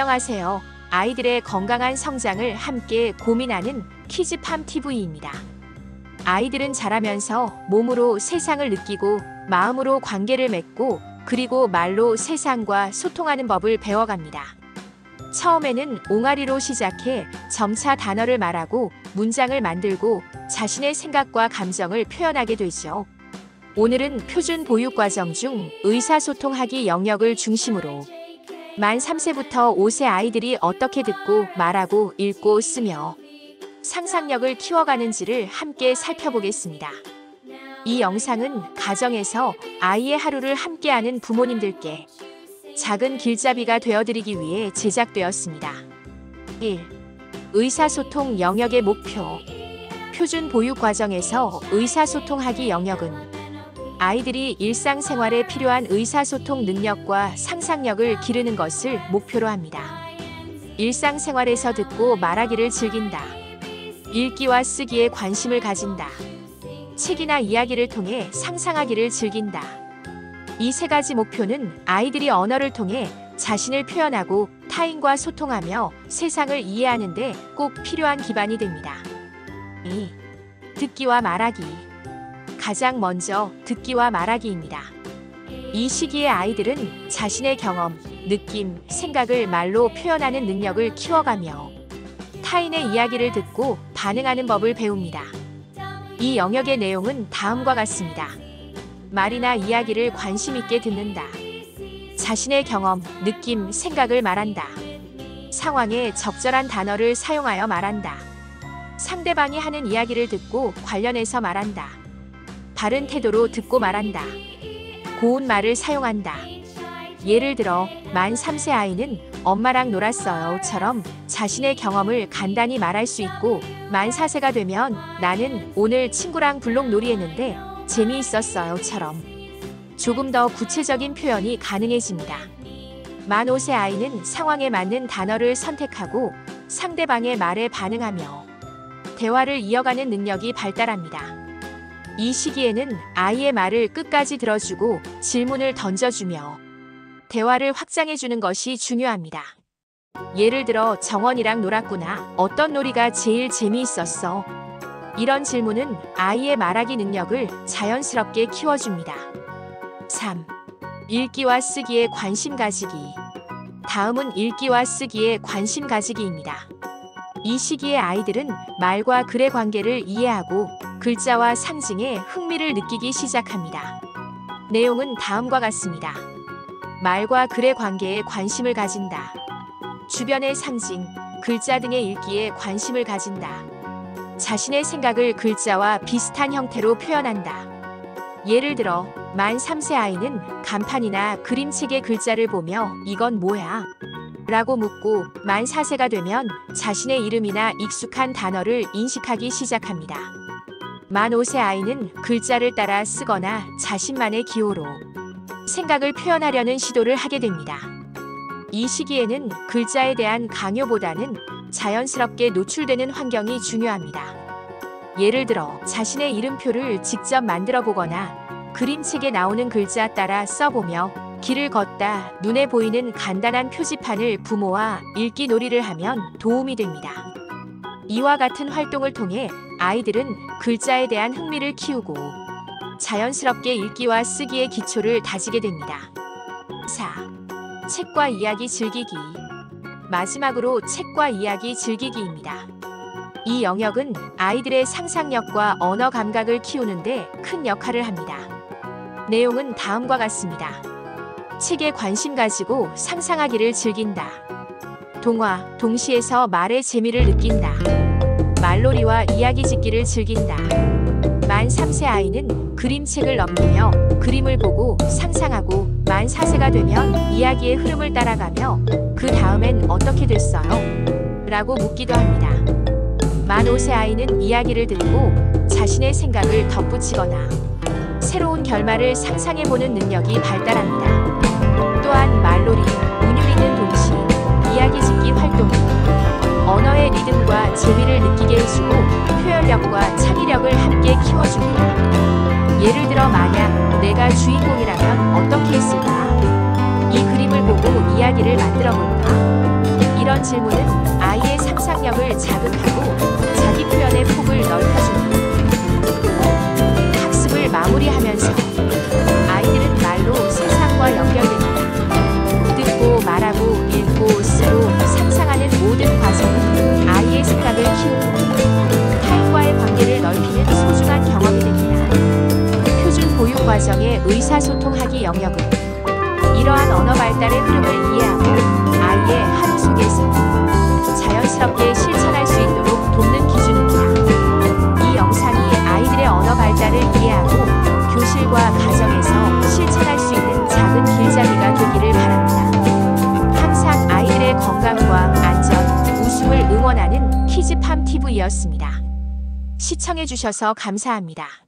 안녕하세요. 아이들의 건강한 성장을 함께 고민하는 키즈팜TV입니다. 아이들은 자라면서 몸으로 세상을 느끼고 마음으로 관계를 맺고 그리고 말로 세상과 소통하는 법을 배워갑니다. 처음에는 옹알이로 시작해 점차 단어를 말하고 문장을 만들고 자신의 생각과 감정을 표현하게 되죠. 오늘은 표준 보육과정 중 의사소통하기 영역을 중심으로 만 3세부터 5세 아이들이 어떻게 듣고 말하고 읽고 쓰며 상상력을 키워가는지를 함께 살펴보겠습니다. 이 영상은 가정에서 아이의 하루를 함께하는 부모님들께 작은 길잡이가 되어드리기 위해 제작되었습니다. 1. 의사소통 영역의 목표. 표준 보육과정에서 의사소통하기 영역은 아이들이 일상생활에 필요한 의사소통 능력과 상상력을 기르는 것을 목표로 합니다. 일상생활에서 듣고 말하기를 즐긴다. 읽기와 쓰기에 관심을 가진다. 책이나 이야기를 통해 상상하기를 즐긴다. 이 세 가지 목표는 아이들이 언어를 통해 자신을 표현하고 타인과 소통하며 세상을 이해하는 데 꼭 필요한 기반이 됩니다. 2. 듣기와 말하기. 가장 먼저 듣기와 말하기입니다. 이 시기의 아이들은 자신의 경험, 느낌, 생각을 말로 표현하는 능력을 키워가며 타인의 이야기를 듣고 반응하는 법을 배웁니다. 이 영역의 내용은 다음과 같습니다. 말이나 이야기를 관심 있게 듣는다. 자신의 경험, 느낌, 생각을 말한다. 상황에 적절한 단어를 사용하여 말한다. 상대방이 하는 이야기를 듣고 관련해서 말한다. 바른 태도로 듣고 말한다. 고운 말을 사용한다. 예를 들어 만 3세 아이는 엄마랑 놀았어요처럼 자신의 경험을 간단히 말할 수 있고 만 4세가 되면 나는 오늘 친구랑 블록놀이 했는데 재미있었어요처럼 조금 더 구체적인 표현이 가능해집니다. 만 5세 아이는 상황에 맞는 단어를 선택하고 상대방의 말에 반응하며 대화를 이어가는 능력이 발달합니다. 이 시기에는 아이의 말을 끝까지 들어주고 질문을 던져주며 대화를 확장해주는 것이 중요합니다. 예를 들어 정원이랑 놀았구나. 어떤 놀이가 제일 재미있었어? 이런 질문은 아이의 말하기 능력을 자연스럽게 키워줍니다. 3. 읽기와 쓰기에 관심 가지기. 다음은 읽기와 쓰기에 관심 가지기입니다. 이 시기의 아이들은 말과 글의 관계를 이해하고 글자와 상징에 흥미를 느끼기 시작합니다. 내용은 다음과 같습니다. 말과 글의 관계에 관심을 가진다. 주변의 상징, 글자 등의 읽기에 관심을 가진다. 자신의 생각을 글자와 비슷한 형태로 표현한다. 예를 들어 만 3세 아이는 간판이나 그림책의 글자를 보며 이건 뭐야? 라고 묻고 만 4세가 되면 자신의 이름이나 익숙한 단어를 인식하기 시작합니다. 만 5세 아이는 글자를 따라 쓰거나 자신만의 기호로 생각을 표현하려는 시도를 하게 됩니다. 이 시기에는 글자에 대한 강요보다는 자연스럽게 노출되는 환경이 중요합니다. 예를 들어 자신의 이름표를 직접 만들어 보거나 그림책에 나오는 글자 따라 써보며 길을 걷다 눈에 보이는 간단한 표지판을 부모와 읽기 놀이를 하면 도움이 됩니다. 이와 같은 활동을 통해 아이들은 글자에 대한 흥미를 키우고 자연스럽게 읽기와 쓰기의 기초를 다지게 됩니다. 4. 책과 이야기 즐기기. 마지막으로 책과 이야기 즐기기입니다. 이 영역은 아이들의 상상력과 언어 감각을 키우는 데 큰 역할을 합니다. 내용은 다음과 같습니다. 책에 관심 가지고 상상하기를 즐긴다. 동화, 동시에서 말의 재미를 느낀다. 말놀이와 이야기 짓기를 즐긴다. 만 3세 아이는 그림책을 넘기며 그림을 보고 상상하고 만 4세가 되면 이야기의 흐름을 따라가며 그 다음엔 어떻게 됐어요? 라고 묻기도 합니다. 만 5세 아이는 이야기를 듣고 자신의 생각을 덧붙이거나 새로운 결말을 상상해보는 능력이 발달합니다. 또한 말놀이, 운율 있는 동시, 이야기 짓기 활동은 언어의 리듬과 재미를 느끼게 해주고 표현력과 창의력을 함께 키워줍니다. 예를 들어 만약 내가 주인공이라면 어떻게 했을까? 이 그림을 보고 이야기를 만들어 볼까? 이런 질문은 아이의 상상력을 자극하고 자기 표현의 폭을 넓혀줍니다. 학습을 마무리하면서 아이들은 말로 세상과 연결됩니다. 듣고 말하고 읽고 쓰고 상상하는 모든 과정은 아이의 생각을 키우고 타인과의 관계를 넓히는 소중한 경험이 됩니다. 표준 보육 과정의 의사소통하기 영역은 이러한 언어 발달의 흐름을 이해하고 아이의 하루 속에서 자연스럽게 실천할 수 있도록 돕는 기준입니다. 이 영상이 아이들의 언어 발달을 이해하고 교실과 가정에서 실천할 수 있는 작은 길잡이가 되기를 바랍니다. 항상 아이들의 건강과 안전, 웃음을 응원하는 키즈팜TV였습니다. 시청해주셔서 감사합니다.